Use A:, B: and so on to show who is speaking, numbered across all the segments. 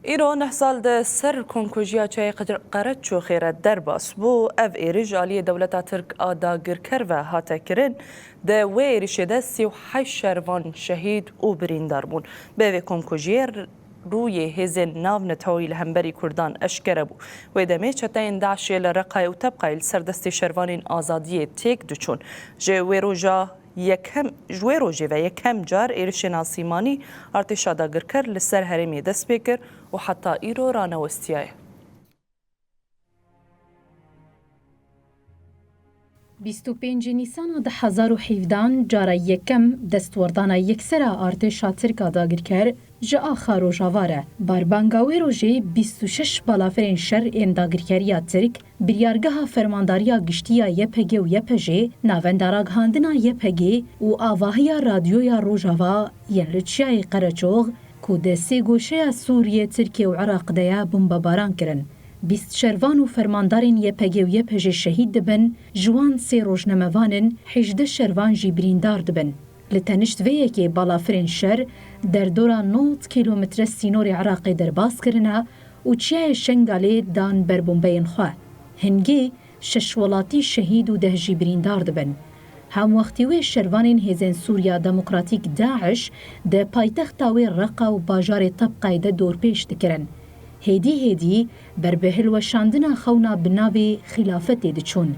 A: ایران سال ده سر کنکوژیا چای قرد چو خیرت در باس بو اف ایریج آلی دولتا ترک آداگر کر و هاته کرن ده و ایریش ده 38 شروان شهید و بریندار بون به کنکوژیر روی هزن ناو نتاویل همبری کردان اشکره بو و دمه چتاین داعشی لرقای و تبقای سردست شروانین آزادی تیک دوچون جوی روژا جوی و یکم جار ایرش ناسیمانی ارتش آداگر کر لسر هرمی دست بکر و حتی ایرو رانوستیای
B: 25 نیسان 2017 جارا یکم دستوردانا یکسرا ارتشا ترکا داگر کر جا آخا روژاواره. باربانگاوی روژه 26 بالافرین شر این داگرکریا ترک بریارگاه فرمانداریا گشتیا یپگی و یپجی ناوندارا گهاندنا یپگی و آواهیا رادیویا روژاوا ین لچیای قرچوغ که ده سی گوشه سوریه ترکیه و عراق دیا بمباباران کرن. 20 شروان و فرماندارین یپگی و یپجی شهید دبن جوان سی روژنموانن 18 شروان جی بریندار دبن. لتنشت ویکی بالافرین شر در دورا 9 کیلومتر سینور عراقی در باز کرنه و چیه شنگالی دان بر بومبین خواه. هنگی 6 ولاتی شهید و 10 جی بریندار دبن. هم وقتیوی شروانین هزین سوریا دموکراتیک داعش ده پایتختاوی رقا و باجار طبقای ده دور پیش دکرن. هیدی بر بهل و شاندنا خونا بناوی خلافت دچون.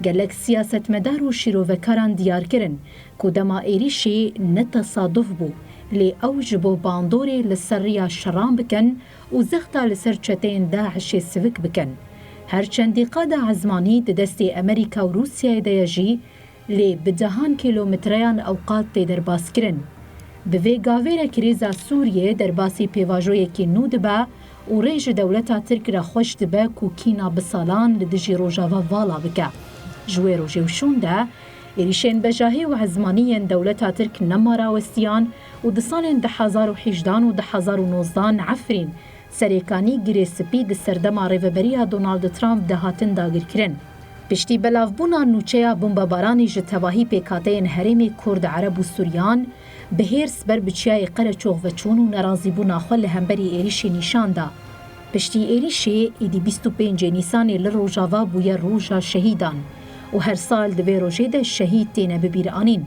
B: گلک سیاست مدار و شیروکاران دیار کرن که دما ایریشی نتصادف بو لی اوج بو باندوری لسریا شرام بکن و زختا لسر چتین داعشی سوک بکن. هرچندی قادا عزمانی دستی امریکا و روسیای دیجی لی بدهان کیلومتریان اوقات دی در باس کرن. به گاویر کریزا سوریه در باسی پیواجوی که نود با و ریج دولتا ترک را خوش دبه کوکینا بسالان لدجی روژاوا والا بکه. جوی روژه وشون ده ایریشین بجاهی و عزمانیین دولتا ترک نماراوستیان و دسالین 2018 و 2019 عفرین سریکانی گری سپی ده سردما ریوبریا دونالد ترامپ ده هاتن داگر کرن. پشتی بلافبونا نوچه بمبابارانی جتواهی پیکاتین هرمی کرد عرب و سوریان به هرس بر بچیای قرچوغ و چون و نرازیبونا خل همبری ایریشی نشان ده. پشتی ایریشی ایدی 25 نیسانی لروژاوا بویا روژا شهیدان و هر سال دوی روژه ده شهید تینه ببیر آنین.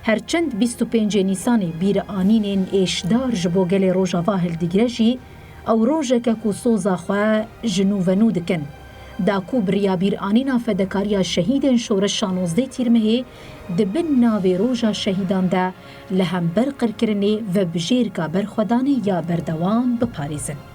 B: هرچند 25 نیسانی بیر آنینین ایشدار جبو گل روژاوا هلدگرجی او روژه که کو سوزا خواه جنوونو دکن. دا کو بریا بیر آنینا فدکاریا شهیدن شورش 16 تیرمه دبن ناوی روژا شهیدان ده لهم برقر کرنه و بجیر که برخودانه یا بردوام بپاریزن.